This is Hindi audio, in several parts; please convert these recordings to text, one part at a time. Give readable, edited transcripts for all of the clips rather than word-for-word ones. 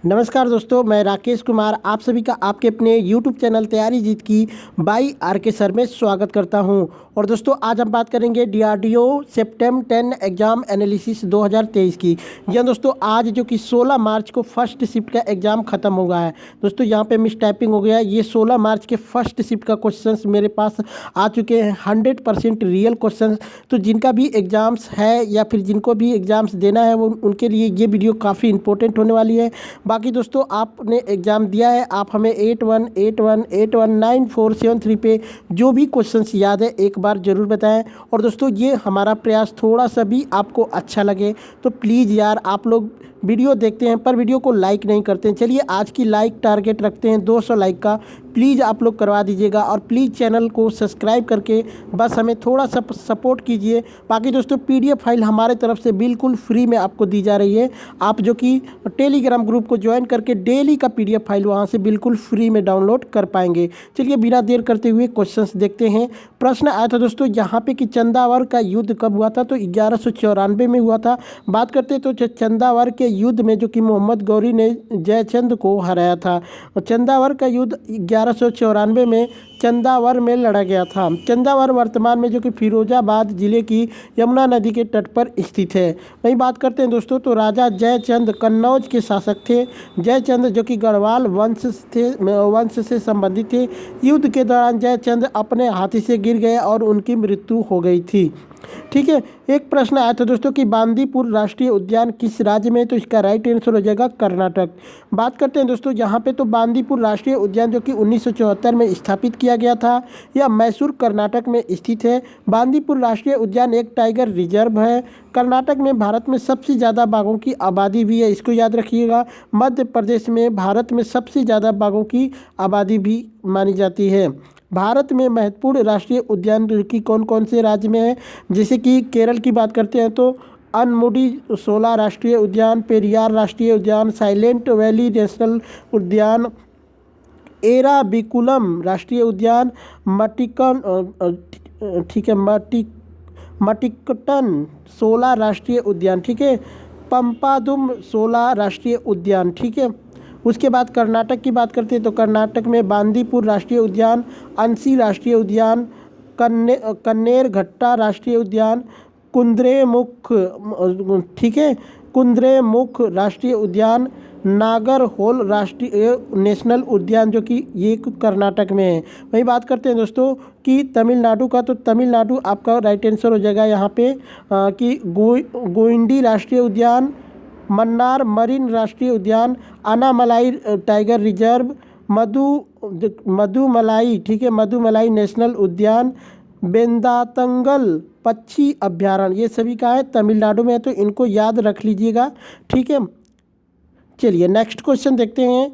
नमस्कार दोस्तों, मैं राकेश कुमार आप सभी का आपके अपने YouTube चैनल तैयारी जीत की बाई आर के सर में स्वागत करता हूं। और दोस्तों आज हम बात करेंगे DRDO सेप्टेम्बर 10 एग्ज़ाम एनालिसिस 2023 की। जी हाँ दोस्तों, आज जो कि 16 मार्च को फर्स्ट शिफ्ट का एग्ज़ाम ख़त्म हो गया है। दोस्तों यहाँ पे मिस टाइपिंग हो गया है। ये 16 मार्च के फर्स्ट शिफ्ट का क्वेश्चंस मेरे पास आ चुके हैं, 100% रियल क्वेश्चन। तो जिनका भी एग्ज़ाम्स है या फिर जिनको भी एग्ज़ाम्स देना है वो उनके लिए ये वीडियो काफ़ी इंपॉर्टेंट होने वाली है। बाकी दोस्तों आपने एग्ज़ाम दिया है, आप हमें 8181819473 पे जो भी क्वेश्चंस याद है एक बार ज़रूर बताएं। और दोस्तों ये हमारा प्रयास थोड़ा सा भी आपको अच्छा लगे तो प्लीज़ यार, आप लोग वीडियो देखते हैं पर वीडियो को लाइक नहीं करते हैं। चलिए आज की लाइक टारगेट रखते हैं 200 लाइक का, प्लीज़ आप लोग करवा दीजिएगा। और प्लीज़ चैनल को सब्सक्राइब करके बस हमें थोड़ा सा सपोर्ट कीजिए। बाकी दोस्तों PDF फाइल हमारे तरफ से बिल्कुल फ्री में आपको दी जा रही है। आप जो कि टेलीग्राम ग्रुप को ज्वाइन करके डेली का PDF फाइल वहाँ से बिल्कुल फ्री में डाउनलोड कर पाएंगे। चलिए बिना देर करते हुए क्वेश्चंस देखते हैं। प्रश्न आया था दोस्तों यहाँ पे कि चंदावर का युद्ध कब हुआ था, तो 1194 में हुआ था। बात करते हैं तो चंदावर के युद्ध में जो कि मोहम्मद गौरी ने जयचंद को हराया था। चंदावर का युद्ध 1194 में चंदावर में लड़ा गया था। चंदावर वर्तमान में जो कि फिरोजाबाद जिले की यमुना नदी के तट पर स्थित है। वहीं बात करते हैं दोस्तों तो राजा जयचंद कन्नौज के शासक थे। जयचंद जो कि गढ़वाल वंश से संबंधित थे। युद्ध के दौरान जयचंद अपने हाथी से गिर गए और उनकी मृत्यु हो गई थी। ठीक है, एक प्रश्न आया था दोस्तों कि बांदीपुर राष्ट्रीय उद्यान किस राज्य में है, तो इसका राइट आंसर हो जाएगा कर्नाटक। बात करते हैं दोस्तों यहाँ पे तो बांदीपुर राष्ट्रीय उद्यान जो कि 1974 में स्थापित किया गया था, यह मैसूर कर्नाटक में स्थित है। बांदीपुर राष्ट्रीय उद्यान एक टाइगर रिजर्व है। कर्नाटक में भारत में सबसे ज़्यादा बाघों की आबादी भी है, इसको याद रखिएगा। मध्य प्रदेश में भारत में सबसे ज़्यादा बाघों की आबादी भी मानी जाती है। भारत में महत्वपूर्ण राष्ट्रीय उद्यान जो कि कौन कौन से राज्य में है, जैसे कि केरल की बात करते हैं तो अनमुडी शोला राष्ट्रीय उद्यान, पेरियार राष्ट्रीय उद्यान, साइलेंट वैली नेशनल उद्यान, एराविकुलम राष्ट्रीय उद्यान, ठीक है मटिकटन शोला राष्ट्रीय उद्यान, ठीक है, पंपादुम शोला राष्ट्रीय उद्यान, ठीक है। उसके बाद कर्नाटक की बात करते हैं तो कर्नाटक में बांदीपुर राष्ट्रीय उद्यान, अंसी राष्ट्रीय उद्यान, कन्नेरघट्टा राष्ट्रीय उद्यान, कुद्रेमुख, ठीक है, कुद्रेमुख राष्ट्रीय उद्यान, नागरहोल राष्ट्रीय नेशनल उद्यान जो कि ये कर्नाटक में है। वही बात करते हैं दोस्तों कि तमिलनाडु का, तो तमिलनाडु आपका राइट आंसर हो जाएगा यहाँ पे कि गोइंडी राष्ट्रीय उद्यान, मन्नार मरीन राष्ट्रीय उद्यान, अनामलाई टाइगर रिजर्व, मधुमलाई, ठीक है, मधुमलाई नेशनल उद्यान, बेंदातंगल पक्षी अभ्यारण्य, ये सभी का है तमिलनाडु में है, तो इनको याद रख लीजिएगा। ठीक है, चलिए नेक्स्ट क्वेश्चन देखते हैं।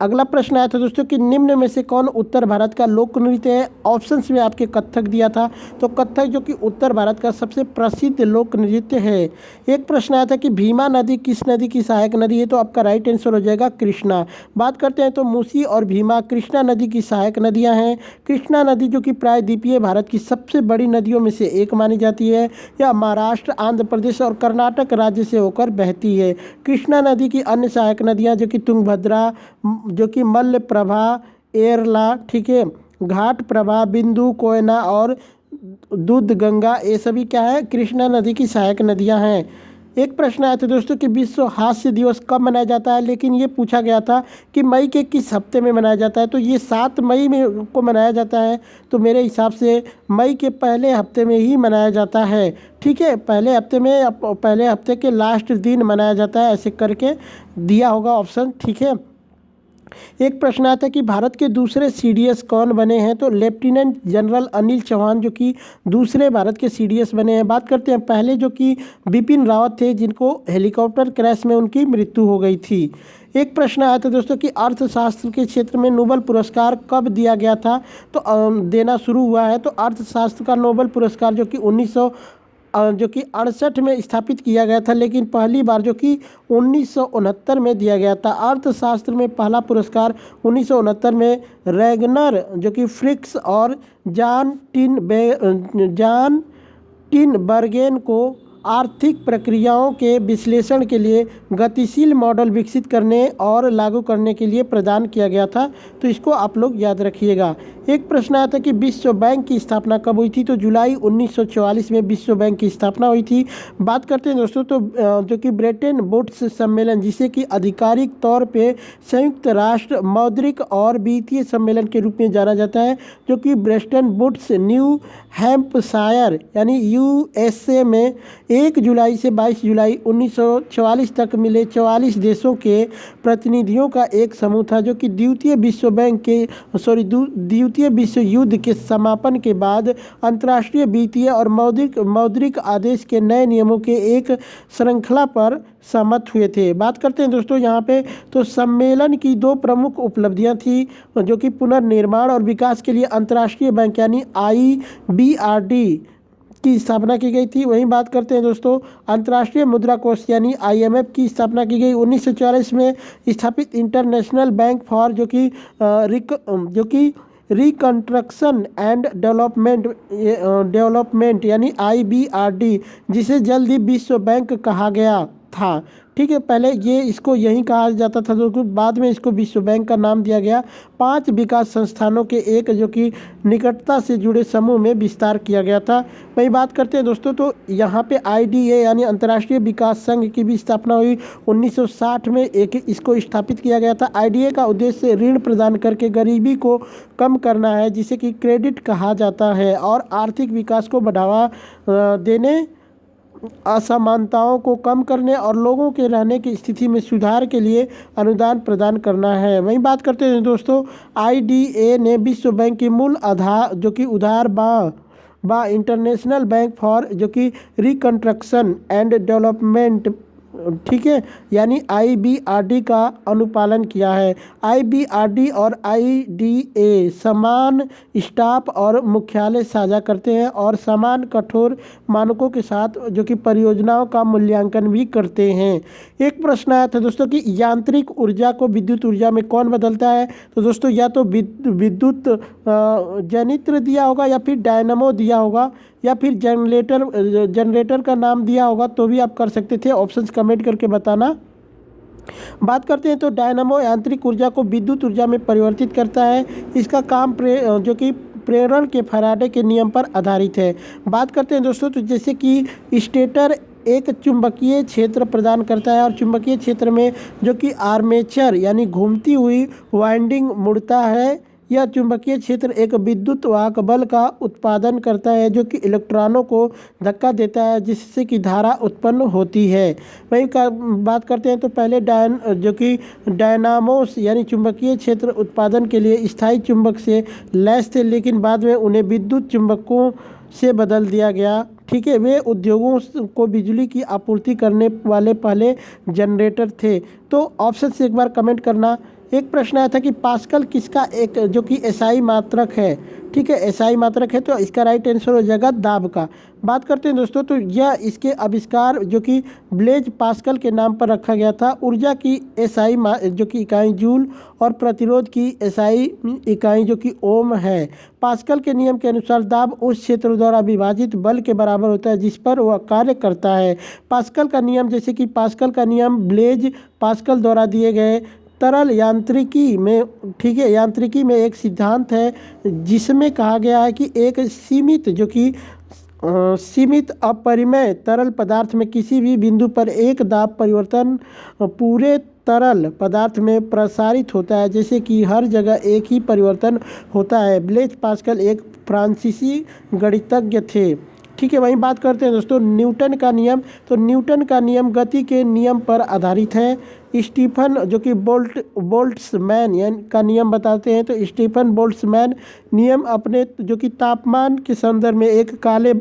अगला प्रश्न आया था दोस्तों कि निम्न में से कौन उत्तर भारत का लोक नृत्य है। ऑप्शंस में आपके कथक दिया था, तो कथक जो कि उत्तर भारत का सबसे प्रसिद्ध लोक नृत्य है। एक प्रश्न आया था कि भीमा नदी किस नदी की सहायक नदी है, तो आपका राइट आंसर हो जाएगा कृष्णा। बात करते हैं तो मूसी और भीमा कृष्णा नदी की सहायक नदियाँ हैं। कृष्णा नदी जो कि प्रायद्वीपीय भारत की सबसे बड़ी नदियों में से एक मानी जाती है। यह महाराष्ट्र, आंध्र प्रदेश और कर्नाटक राज्य से होकर बहती है। कृष्णा नदी की अन्य सहायक नदियाँ जो कि तुंगभद्रा, जो कि मल्लप्रभा, एरला, ठीक है, घाट प्रभा, बिंदु, कोयना और दूधगंगा, ये सभी क्या है, कृष्णा नदी की सहायक नदियां हैं। एक प्रश्न आया था दोस्तों कि विश्व हास्य दिवस कब मनाया जाता है, लेकिन ये पूछा गया था कि मई के किस हफ्ते में मनाया जाता है, तो ये 7 मई में को मनाया जाता है। तो मेरे हिसाब से मई के पहले हफ्ते में ही मनाया जाता है। ठीक है, पहले हफ्ते में, पहले हफ्ते के लास्ट दिन मनाया जाता है, ऐसे करके दिया होगा ऑप्शन। ठीक है, एक प्रश्न आता है कि भारत के दूसरे CDS कौन बने हैं, तो लेफ्टिनेंट जनरल अनिल चौहान जो कि दूसरे भारत के CDS बने हैं। बात करते हैं पहले जो कि बिपिन रावत थे, जिनको हेलीकॉप्टर क्रैश में उनकी मृत्यु हो गई थी। एक प्रश्न आया था दोस्तों कि अर्थशास्त्र के क्षेत्र में नोबेल पुरस्कार कब दिया गया था, तो देना शुरू हुआ है। तो अर्थशास्त्र का नोबेल पुरस्कार जो कि 1968 में स्थापित किया गया था, लेकिन पहली बार जो कि 1969 में दिया गया था। अर्थशास्त्र में पहला पुरस्कार 1969 में रैगनर जो कि फ्रिक्स और जॉन टिनबर्गेन को आर्थिक प्रक्रियाओं के विश्लेषण के लिए गतिशील मॉडल विकसित करने और लागू करने के लिए प्रदान किया गया था। तो इसको आप लोग याद रखिएगा। एक प्रश्न आया था कि विश्व बैंक की स्थापना कब हुई थी? तो जुलाई 1944 में विश्व बैंक की स्थापना हुई थी। बात करते हैं दोस्तों तो जो कि ब्रेटन वुड्स सम्मेलन, जिसे कि आधिकारिक तौर पे संयुक्त राष्ट्र मौद्रिक और वित्तीय सम्मेलन के रूप में जाना जाता है, जो कि ब्रेटन वुड्स न्यू हैम्पशायर यानी यूएसए में 1 जुलाई से 22 जुलाई 1944 तक मिले 44 देशों के प्रतिनिधियों का एक समूह था, जो कि द्वितीय विश्व युद्ध के समापन के बाद अंतर्राष्ट्रीय वित्तीय और मौद्रिक आदेश के नए नियमों के एक श्रृंखला पर सहमत हुए थे। बात करते हैं दोस्तों यहाँ पे तो सम्मेलन की 2 प्रमुख उपलब्धियाँ थी, जो कि पुनर्निर्माण और विकास के लिए अंतर्राष्ट्रीय बैंक यानी IBRD की स्थापना की गई थी। वहीं बात करते हैं दोस्तों अंतर्राष्ट्रीय मुद्रा कोष यानी IMF की स्थापना की गई 1944 में स्थापित इंटरनेशनल बैंक फॉर जो कि रिकंस्ट्रक्शन एंड डेवलपमेंट यानी IBRD, जिसे जल्द ही विश्व बैंक कहा गया था। ठीक है, पहले ये इसको यही कहा जाता था, तो बाद में इसको विश्व बैंक का नाम दिया गया। 5 विकास संस्थानों के एक जो कि निकटता से जुड़े समूह में विस्तार किया गया था। वही बात करते हैं दोस्तों तो यहाँ पे IDA यानी अंतर्राष्ट्रीय विकास संघ की भी स्थापना हुई 1960 में। इसको स्थापित किया गया था। IDA का उद्देश्य ऋण प्रदान करके गरीबी को कम करना है, जिसे कि क्रेडिट कहा जाता है, और आर्थिक विकास को बढ़ावा देने, असमानताओं को कम करने और लोगों के रहने की स्थिति में सुधार के लिए अनुदान प्रदान करना है। वहीं बात करते हैं दोस्तों IDA ने विश्व बैंक की मूल आधार जो कि उधार बा इंटरनेशनल बैंक फॉर जो कि रिकंस्ट्रक्शन एंड डेवलपमेंट, ठीक है, यानी IBRD का अनुपालन किया है। IBRD और IDA समान स्टाफ और मुख्यालय साझा करते हैं और समान कठोर मानकों के साथ जो कि परियोजनाओं का मूल्यांकन भी करते हैं। एक प्रश्न आया था दोस्तों कि यांत्रिक ऊर्जा को विद्युत ऊर्जा में कौन बदलता है? तो दोस्तों या तो विद्युत जनित्र दिया होगा, या फिर डायनामो दिया होगा, या फिर जनरेटर का नाम दिया होगा, तो भी आप कर सकते थे। ऑप्शंस कमेंट करके बताना। बात करते हैं तो डायनामो यांत्रिक ऊर्जा को विद्युत ऊर्जा में परिवर्तित करता है। इसका काम जो कि प्रेरण के फैराडे के नियम पर आधारित है। बात करते हैं दोस्तों तो जैसे कि स्टेटर एक चुंबकीय क्षेत्र प्रदान करता है, और चुंबकीय क्षेत्र में जो कि आर्मेचर यानी घूमती हुई वाइंडिंग मुड़ता है। यह चुंबकीय क्षेत्र एक विद्युत वाहक बल का उत्पादन करता है, जो कि इलेक्ट्रॉनों को धक्का देता है, जिससे कि धारा उत्पन्न होती है। वहीं का बात करते हैं तो पहले जो कि डायनामोस यानी चुंबकीय क्षेत्र उत्पादन के लिए स्थायी चुंबक से लैस थे, लेकिन बाद में उन्हें विद्युत चुंबकों से बदल दिया गया। ठीक है, वे उद्योगों को बिजली की आपूर्ति करने वाले पहले जनरेटर थे। तो ऑप्शन से एक बार कमेंट करना। एक प्रश्न आया था कि पास्कल किसका एक जो कि SI मात्रक है? ठीक है, SI मात्रक है, तो इसका राइट आंसर हो जाएगा दाब का। बात करते हैं दोस्तों तो यह इसके आविष्कार जो कि ब्लेज पास्कल के नाम पर रखा गया था। ऊर्जा की SI जो कि इकाई जूल और प्रतिरोध की SI इकाई जो कि ओम है। पास्कल के नियम के अनुसार दाब उस क्षेत्र द्वारा विभाजित बल के बराबर होता है जिस पर वह कार्य करता है। पास्कल का नियम जैसे कि पास्कल का नियम ब्लेज पास्कल द्वारा दिए गए तरल यांत्रिकी में, ठीक है, यांत्रिकी में एक सिद्धांत है जिसमें कहा गया है कि एक सीमित अपरिमेय तरल पदार्थ में किसी भी बिंदु पर एक दाब परिवर्तन पूरे तरल पदार्थ में प्रसारित होता है, जैसे कि हर जगह एक ही परिवर्तन होता है। ब्लेज पास्कल एक फ्रांसीसी गणितज्ञ थे। ठीक है, वहीं बात करते हैं दोस्तों न्यूटन का नियम। तो न्यूटन का नियम गति के नियम पर आधारित है। स्टीफन जो कि बोल्ट्जमैन यानी का नियम बताते हैं। तो स्टीफन बोल्ट्जमैन नियम अपने जो कि तापमान के संदर्भ में एक काले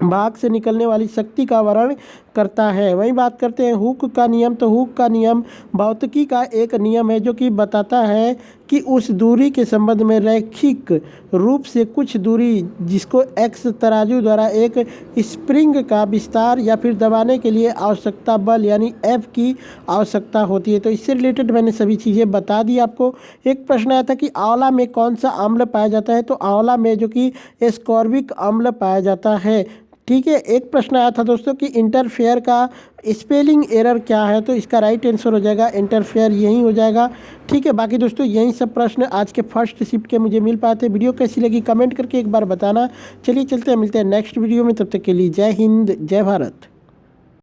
भाग से निकलने वाली शक्ति का वर्णन करता है। वहीं बात करते हैं हुक का नियम। तो हुक का नियम भौतिकी का एक नियम है जो कि बताता है कि उस दूरी के संबंध में रैखिक रूप से कुछ दूरी जिसको एक्स तराजू द्वारा एक स्प्रिंग का विस्तार या फिर दबाने के लिए आवश्यकता बल यानी F की आवश्यकता होती है। तो इससे रिलेटेड मैंने सभी चीज़ें बता दी आपको। एक प्रश्न आया था कि आंवला में कौन सा अम्ल पाया जाता है? तो आंवला में जो कि एस्कॉर्बिक अम्ल पाया जाता है। ठीक है। एक प्रश्न आया था दोस्तों कि इंटरफेयर का स्पेलिंग एरर क्या है, तो इसका राइट आंसर हो जाएगा इंटरफेयर, यही हो जाएगा। ठीक है, बाकी दोस्तों यही सब प्रश्न आज के फर्स्ट शिफ्ट के मुझे मिल पाते। वीडियो कैसी लगी कमेंट करके एक बार बताना। चलिए चलते हैं, मिलते हैं नेक्स्ट वीडियो में, तब तक के लिए जय हिंद जय भारत।